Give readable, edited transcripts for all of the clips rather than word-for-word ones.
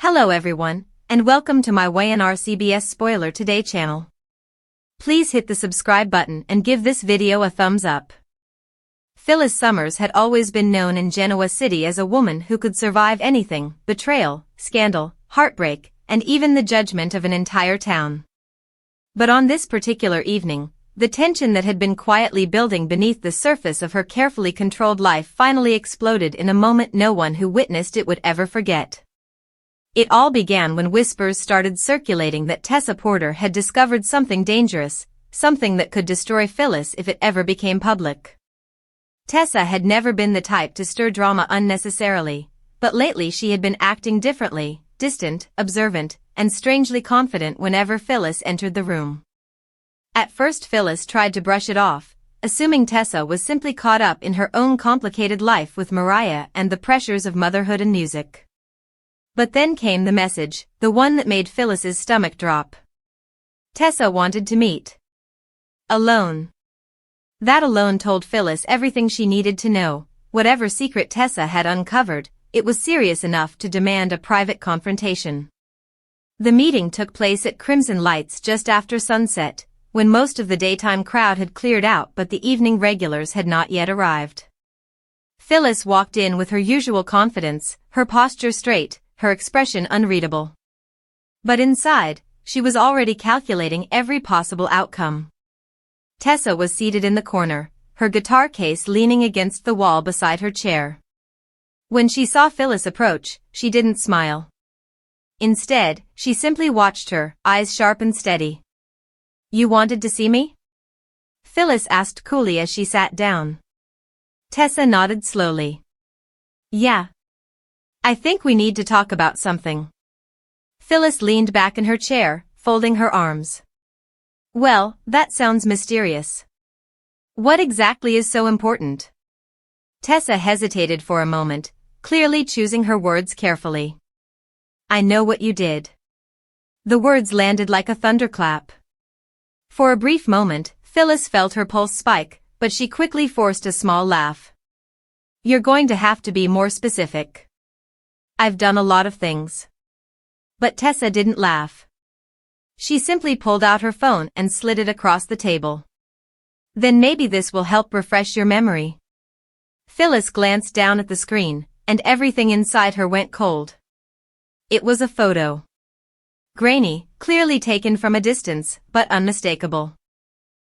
Hello everyone, and welcome to my YNR CBS Spoiler Today channel. Please hit the subscribe button and give this video a thumbs up. Phyllis Summers had always been known in Genoa City as a woman who could survive anything: betrayal, scandal, heartbreak, and even the judgment of an entire town. But on this particular evening, the tension that had been quietly building beneath the surface of her carefully controlled life finally exploded in a moment no one who witnessed it would ever forget. It all began when whispers started circulating that Tessa Porter had discovered something dangerous, something that could destroy Phyllis if it ever became public. Tessa had never been the type to stir drama unnecessarily, but lately she had been acting differently, distant, observant, and strangely confident whenever Phyllis entered the room. At first Phyllis tried to brush it off, assuming Tessa was simply caught up in her own complicated life with Mariah and the pressures of motherhood and music. But then came the message, the one that made Phyllis's stomach drop. Tessa wanted to meet. Alone. That alone told Phyllis everything she needed to know. Whatever secret Tessa had uncovered, it was serious enough to demand a private confrontation. The meeting took place at Crimson Lights just after sunset, when most of the daytime crowd had cleared out but the evening regulars had not yet arrived. Phyllis walked in with her usual confidence, her posture straight, her expression unreadable. But inside, she was already calculating every possible outcome. Tessa was seated in the corner, her guitar case leaning against the wall beside her chair. When she saw Phyllis approach, she didn't smile. Instead, she simply watched her, eyes sharp and steady. "You wanted to see me?" Phyllis asked coolly as she sat down. Tessa nodded slowly. "Yeah. I think we need to talk about something." Phyllis leaned back in her chair, folding her arms. "Well, that sounds mysterious. What exactly is so important?" Tessa hesitated for a moment, clearly choosing her words carefully. "I know what you did." The words landed like a thunderclap. For a brief moment, Phyllis felt her pulse spike, but she quickly forced a small laugh. "You're going to have to be more specific." "I've done a lot of things." But Tessa didn't laugh. She simply pulled out her phone and slid it across the table. "Then maybe this will help refresh your memory." Phyllis glanced down at the screen, and everything inside her went cold. It was a photo. Grainy, clearly taken from a distance, but unmistakable.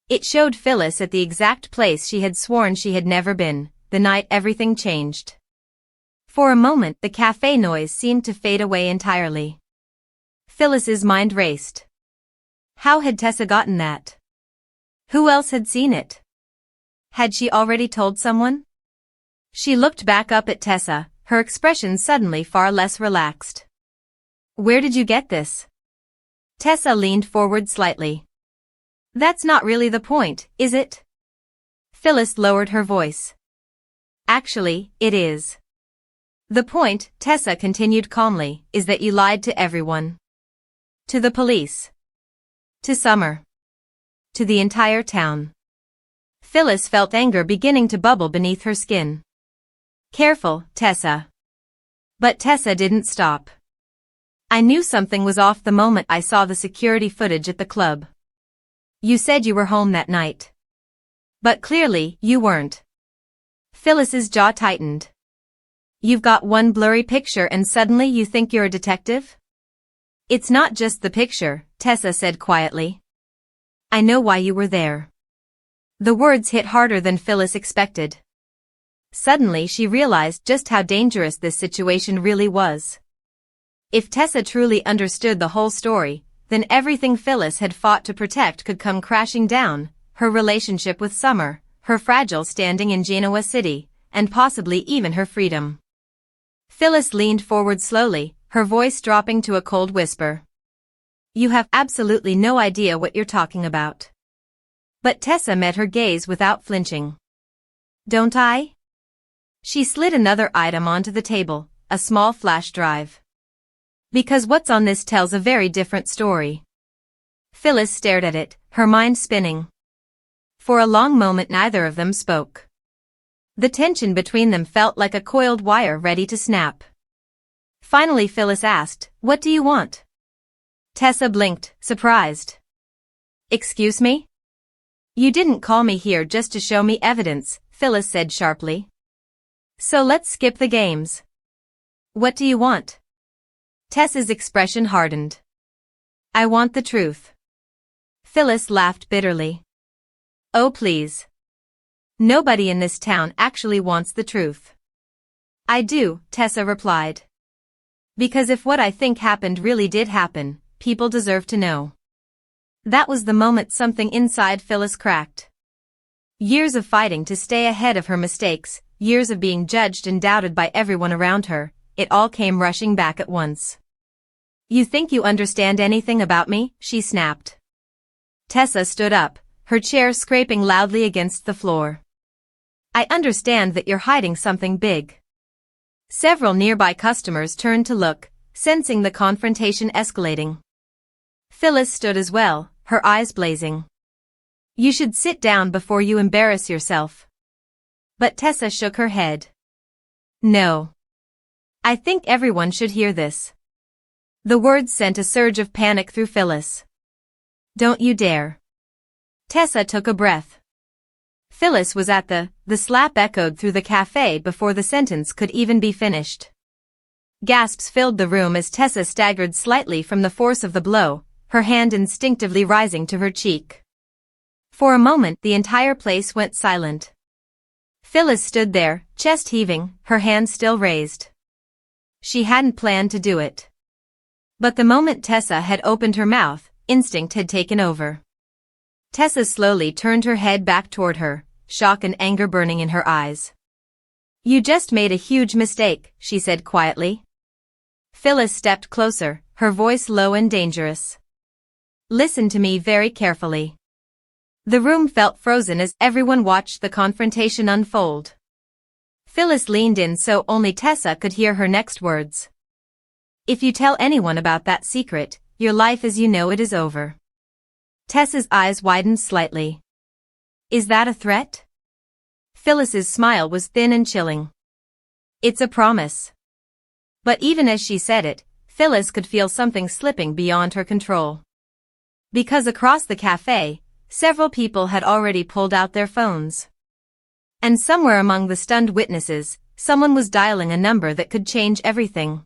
It showed Phyllis at the exact place she had sworn she had never been, the night everything changed. For a moment the cafe noise seemed to fade away entirely. Phyllis's mind raced. How had Tessa gotten that? Who else had seen it? Had she already told someone? She looked back up at Tessa, her expression suddenly far less relaxed. "Where did you get this?" Tessa leaned forward slightly. "That's not really the point, is it?" Phyllis lowered her voice. "Actually, it is. The point," Tessa continued calmly, "is that you lied to everyone. To the police. To Summer. To the entire town." Phyllis felt anger beginning to bubble beneath her skin. "Careful, Tessa." But Tessa didn't stop. "I knew something was off the moment I saw the security footage at the club. You said you were home that night. But clearly, you weren't." Phyllis's jaw tightened. "You've got one blurry picture and suddenly you think you're a detective?" "It's not just the picture," Tessa said quietly. "I know why you were there." The words hit harder than Phyllis expected. Suddenly she realized just how dangerous this situation really was. If Tessa truly understood the whole story, then everything Phyllis had fought to protect could come crashing down: her relationship with Summer, her fragile standing in Genoa City, and possibly even her freedom. Phyllis leaned forward slowly, her voice dropping to a cold whisper. "You have absolutely no idea what you're talking about." But Tessa met her gaze without flinching. "Don't I?" She slid another item onto the table, a small flash drive. "Because what's on this tells a very different story." Phyllis stared at it, her mind spinning. For a long moment neither of them spoke. The tension between them felt like a coiled wire ready to snap. Finally Phyllis asked, "What do you want?" Tessa blinked, surprised. "Excuse me? You didn't call me here just to show me evidence," Phyllis said sharply. "So let's skip the games. What do you want?" Tessa's expression hardened. "I want the truth." Phyllis laughed bitterly. "Oh please. Nobody in this town actually wants the truth." "I do," Tessa replied. "Because if what I think happened really did happen, people deserve to know." That was the moment something inside Phyllis cracked. Years of fighting to stay ahead of her mistakes, years of being judged and doubted by everyone around her, it all came rushing back at once. "You think you understand anything about me?" she snapped. Tessa stood up, her chair scraping loudly against the floor. "I understand that you're hiding something big." Several nearby customers turned to look, sensing the confrontation escalating. Phyllis stood as well, her eyes blazing. "You should sit down before you embarrass yourself." But Tessa shook her head. "No. I think everyone should hear this." The words sent a surge of panic through Phyllis. "Don't you dare." Tessa took a breath. Phyllis was at the slap echoed through the cafe before the sentence could even be finished. Gasps filled the room as Tessa staggered slightly from the force of the blow, her hand instinctively rising to her cheek. For a moment the entire place went silent. Phyllis stood there, chest heaving, her hand still raised. She hadn't planned to do it. But the moment Tessa had opened her mouth, instinct had taken over. Tessa slowly turned her head back toward her, shock and anger burning in her eyes. "You just made a huge mistake," she said quietly. Phyllis stepped closer, her voice low and dangerous. "Listen to me very carefully." The room felt frozen as everyone watched the confrontation unfold. Phyllis leaned in so only Tessa could hear her next words. "If you tell anyone about that secret, your life as you know it is over." Tessa's eyes widened slightly. "Is that a threat?" Phyllis's smile was thin and chilling. "It's a promise." But even as she said it, Phyllis could feel something slipping beyond her control. Because across the cafe, several people had already pulled out their phones. And somewhere among the stunned witnesses, someone was dialing a number that could change everything.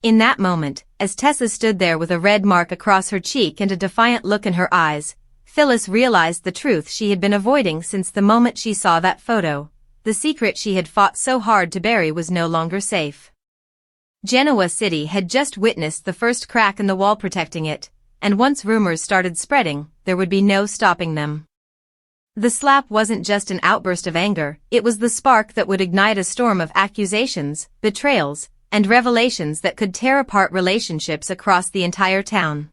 In that moment, as Tessa stood there with a red mark across her cheek and a defiant look in her eyes, Phyllis realized the truth she had been avoiding since the moment she saw that photo. The secret she had fought so hard to bury was no longer safe. Genoa City had just witnessed the first crack in the wall protecting it, and once rumors started spreading, there would be no stopping them. The slap wasn't just an outburst of anger, it was the spark that would ignite a storm of accusations, betrayals, and revelations that could tear apart relationships across the entire town.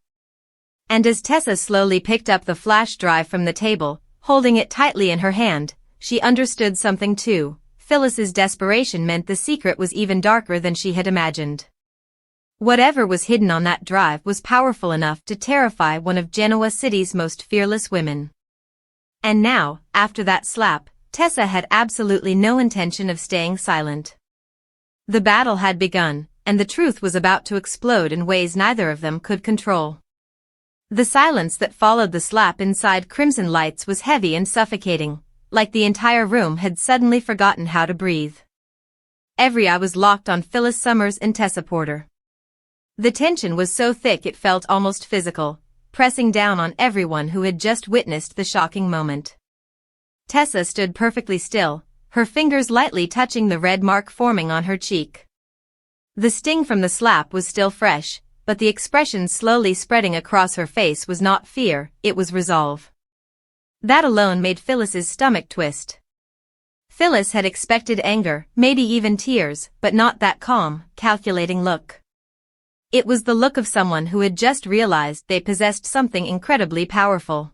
And as Tessa slowly picked up the flash drive from the table, holding it tightly in her hand, she understood something too. Phyllis's desperation meant the secret was even darker than she had imagined. Whatever was hidden on that drive was powerful enough to terrify one of Genoa City's most fearless women. And now, after that slap, Tessa had absolutely no intention of staying silent. The battle had begun, and the truth was about to explode in ways neither of them could control. The silence that followed the slap inside Crimson Lights was heavy and suffocating, like the entire room had suddenly forgotten how to breathe. Every eye was locked on Phyllis Summers and Tessa Porter. The tension was so thick it felt almost physical, pressing down on everyone who had just witnessed the shocking moment. Tessa stood perfectly still, her fingers lightly touching the red mark forming on her cheek. The sting from the slap was still fresh, but the expression slowly spreading across her face was not fear, it was resolve. That alone made Phyllis's stomach twist. Phyllis had expected anger, maybe even tears, but not that calm, calculating look. It was the look of someone who had just realized they possessed something incredibly powerful.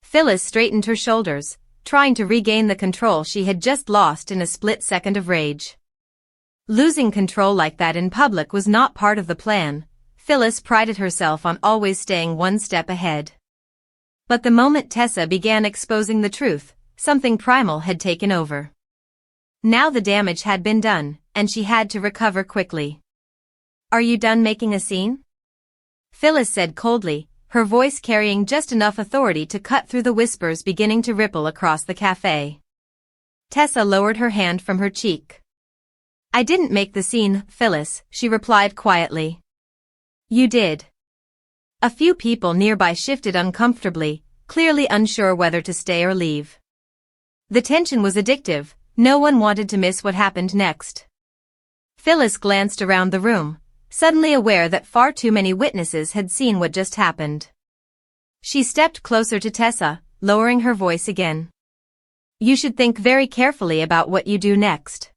Phyllis straightened her shoulders, trying to regain the control she had just lost in a split second of rage. Losing control like that in public was not part of the plan. Phyllis prided herself on always staying one step ahead. But the moment Tessa began exposing the truth, something primal had taken over. Now the damage had been done, and she had to recover quickly. Are you done making a scene? Phyllis said coldly, her voice carrying just enough authority to cut through the whispers beginning to ripple across the cafe. Tessa lowered her hand from her cheek. I didn't make the scene, Phyllis, she replied quietly. You did. A few people nearby shifted uncomfortably, clearly unsure whether to stay or leave. The tension was addictive, no one wanted to miss what happened next. Phyllis glanced around the room, suddenly aware that far too many witnesses had seen what just happened. She stepped closer to Tessa, lowering her voice again. You should think very carefully about what you do next.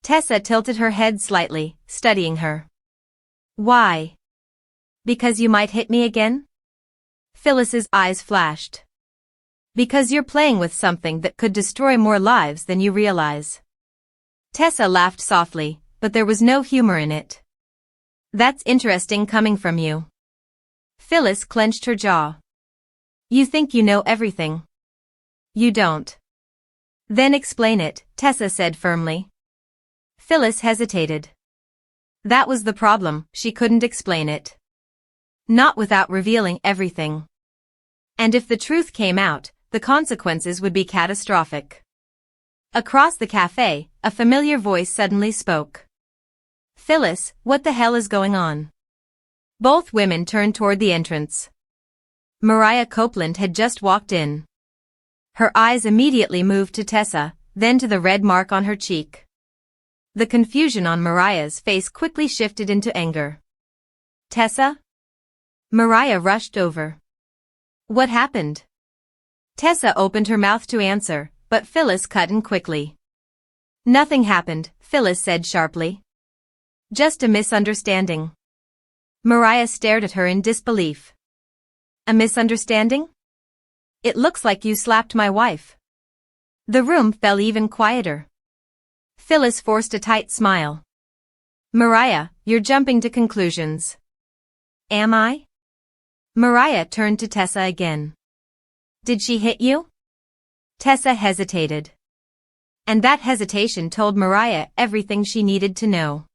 Tessa tilted her head slightly, studying her. Why? Because you might hit me again? Phyllis's eyes flashed. Because you're playing with something that could destroy more lives than you realize. Tessa laughed softly, but there was no humor in it. That's interesting coming from you. Phyllis clenched her jaw. You think you know everything. You don't. Then explain it, Tessa said firmly. Phyllis hesitated. That was the problem, she couldn't explain it. Not without revealing everything. And if the truth came out, the consequences would be catastrophic. Across the cafe, a familiar voice suddenly spoke. Phyllis, what the hell is going on? Both women turned toward the entrance. Mariah Copeland had just walked in. Her eyes immediately moved to Tessa, then to the red mark on her cheek. The confusion on Mariah's face quickly shifted into anger. Tessa? Mariah rushed over. What happened? Tessa opened her mouth to answer, but Phyllis cut in quickly. Nothing happened, Phyllis said sharply. Just a misunderstanding. Mariah stared at her in disbelief. A misunderstanding? It looks like you slapped my wife. The room fell even quieter. Phyllis forced a tight smile. Mariah, you're jumping to conclusions. Am I? Mariah turned to Tessa again. Did she hit you? Tessa hesitated. And that hesitation told Mariah everything she needed to know.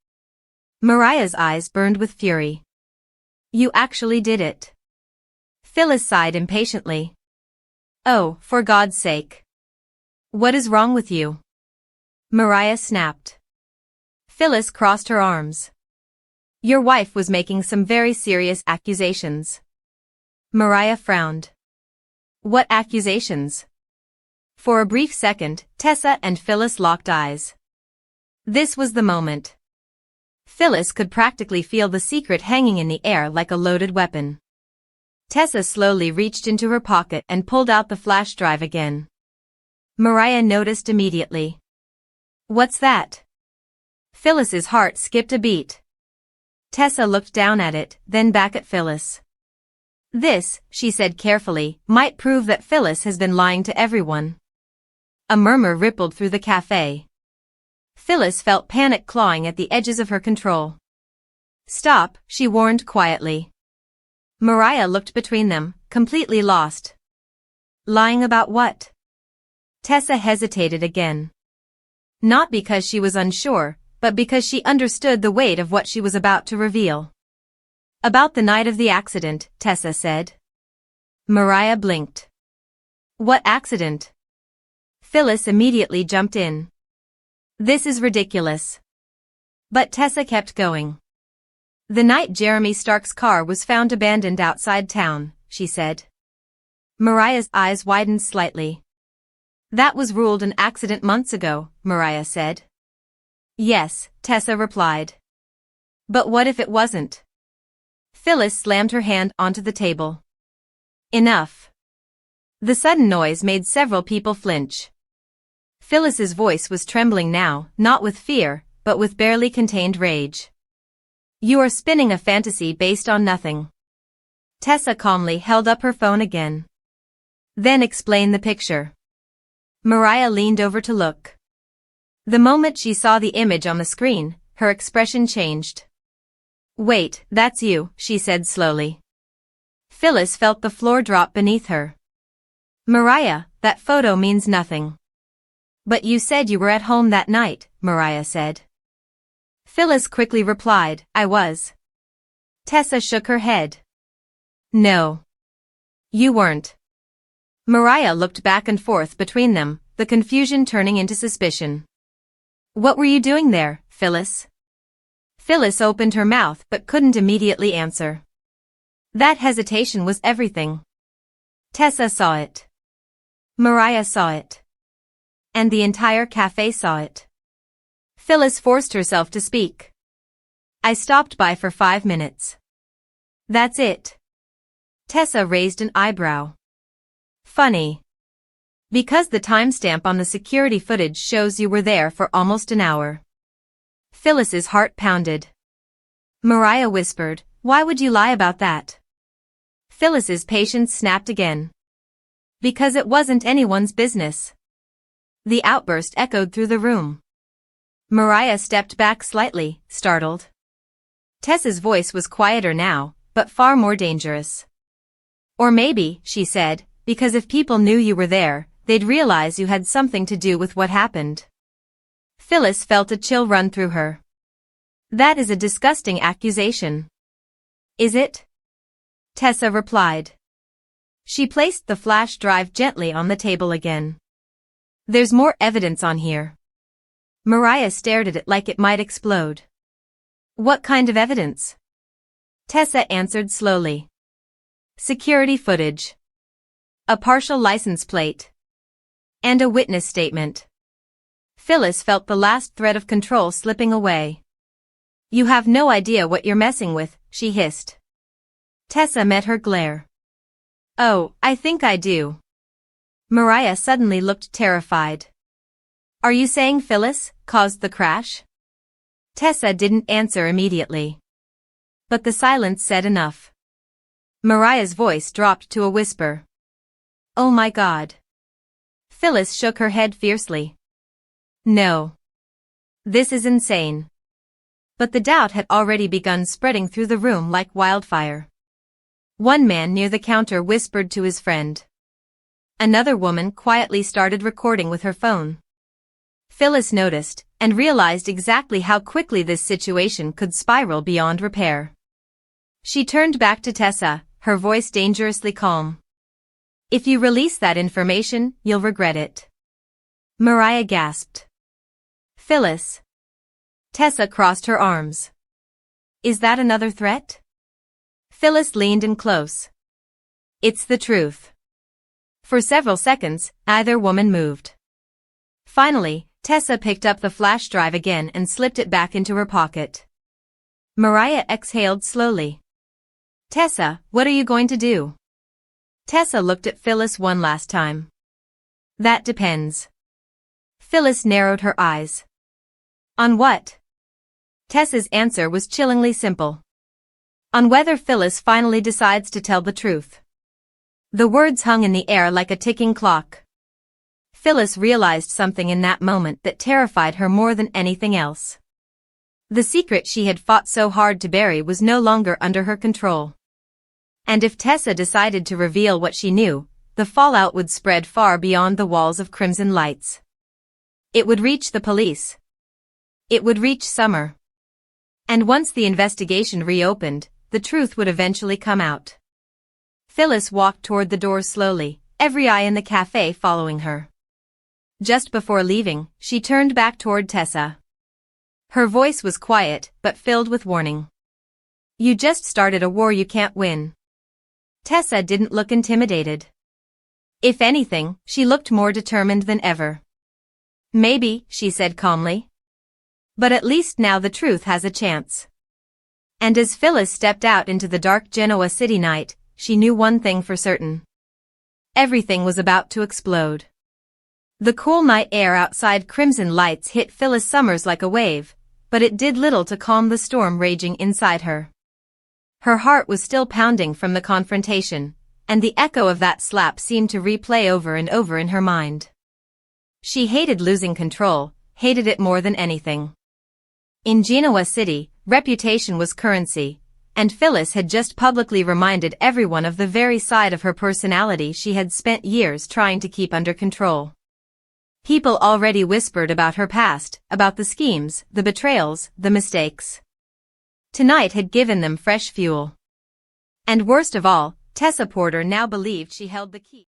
Mariah's eyes burned with fury. You actually did it. Phyllis sighed impatiently. Oh, for God's sake. What is wrong with you? Mariah snapped. Phyllis crossed her arms. Your wife was making some very serious accusations. Mariah frowned. What accusations? For a brief second, Tessa and Phyllis locked eyes. This was the moment. Phyllis could practically feel the secret hanging in the air like a loaded weapon. Tessa slowly reached into her pocket and pulled out the flash drive again. Mariah noticed immediately. What's that? Phyllis's heart skipped a beat. Tessa looked down at it, then back at Phyllis. This, she said carefully, might prove that Phyllis has been lying to everyone. A murmur rippled through the cafe. Phyllis felt panic clawing at the edges of her control. Stop, she warned quietly. Mariah looked between them, completely lost. Lying about what? Tessa hesitated again. Not because she was unsure, but because she understood the weight of what she was about to reveal. About the night of the accident, Tessa said. Mariah blinked. What accident? Phyllis immediately jumped in. This is ridiculous. But Tessa kept going. The night Jeremy Stark's car was found abandoned outside town, she said. Mariah's eyes widened slightly. That was ruled an accident months ago, Mariah said. Yes, Tessa replied. But what if it wasn't? Phyllis slammed her hand onto the table. Enough. The sudden noise made several people flinch. Phyllis's voice was trembling now, not with fear, but with barely contained rage. You are spinning a fantasy based on nothing. Tessa calmly held up her phone again. Then explain the picture. Mariah leaned over to look. The moment she saw the image on the screen, her expression changed. Wait, that's you, she said slowly. Phyllis felt the floor drop beneath her. Mariah, that photo means nothing. But you said you were at home that night, Mariah said. Phyllis quickly replied, I was. Tessa shook her head. No. You weren't. Mariah looked back and forth between them, the confusion turning into suspicion. What were you doing there, Phyllis? Phyllis opened her mouth but couldn't immediately answer. That hesitation was everything. Tessa saw it. Mariah saw it. And the entire cafe saw it. Phyllis forced herself to speak. I stopped by for 5 minutes. That's it. Tessa raised an eyebrow. Funny. Because the timestamp on the security footage shows you were there for almost an hour. Phyllis's heart pounded. Mariah whispered, why would you lie about that? Phyllis's patience snapped again. Because it wasn't anyone's business. The outburst echoed through the room. Mariah stepped back slightly, startled. Tessa's voice was quieter now, but far more dangerous. Or maybe, she said, because if people knew you were there, they'd realize you had something to do with what happened. Phyllis felt a chill run through her. That is a disgusting accusation. Is it? Tessa replied. She placed the flash drive gently on the table again. There's more evidence on here. Mariah stared at it like it might explode. What kind of evidence? Tessa answered slowly. Security footage. A partial license plate. And a witness statement. Phyllis felt the last thread of control slipping away. You have no idea what you're messing with, she hissed. Tessa met her glare. Oh, I think I do. Mariah suddenly looked terrified. Are you saying Phyllis caused the crash? Tessa didn't answer immediately. But the silence said enough. Mariah's voice dropped to a whisper. Oh my God. Phyllis shook her head fiercely. No. This is insane. But the doubt had already begun spreading through the room like wildfire. One man near the counter whispered to his friend. Another woman quietly started recording with her phone. Phyllis noticed, and realized exactly how quickly this situation could spiral beyond repair. She turned back to Tessa, her voice dangerously calm. If you release that information, you'll regret it. Mariah gasped. Phyllis. Tessa crossed her arms. Is that another threat? Phyllis leaned in close. It's the truth. For several seconds, neither woman moved. Finally, Tessa picked up the flash drive again and slipped it back into her pocket. Mariah exhaled slowly. Tessa, what are you going to do? Tessa looked at Phyllis one last time. That depends. Phyllis narrowed her eyes. On what? Tessa's answer was chillingly simple. On whether Phyllis finally decides to tell the truth. The words hung in the air like a ticking clock. Phyllis realized something in that moment that terrified her more than anything else. The secret she had fought so hard to bury was no longer under her control. And if Tessa decided to reveal what she knew, the fallout would spread far beyond the walls of Crimson Lights. It would reach the police. It would reach Summer. And once the investigation reopened, the truth would eventually come out. Phyllis walked toward the door slowly, every eye in the cafe following her. Just before leaving, she turned back toward Tessa. Her voice was quiet, but filled with warning. You just started a war you can't win. Tessa didn't look intimidated. If anything, she looked more determined than ever. Maybe, she said calmly. But at least now the truth has a chance. And as Phyllis stepped out into the dark Genoa city night, she knew one thing for certain. Everything was about to explode. The cool night air outside Crimson Lights hit Phyllis Summers like a wave, but it did little to calm the storm raging inside her. Her heart was still pounding from the confrontation, and the echo of that slap seemed to replay over and over in her mind. She hated losing control, hated it more than anything. In Genoa City, reputation was currency, and Phyllis had just publicly reminded everyone of the very side of her personality she had spent years trying to keep under control. Peaple already whispered about her past, about the schemes, the betrayals, the mistakes. Tonight had given them fresh fuel. And worst of all, Tessa Porter now believed she held the key.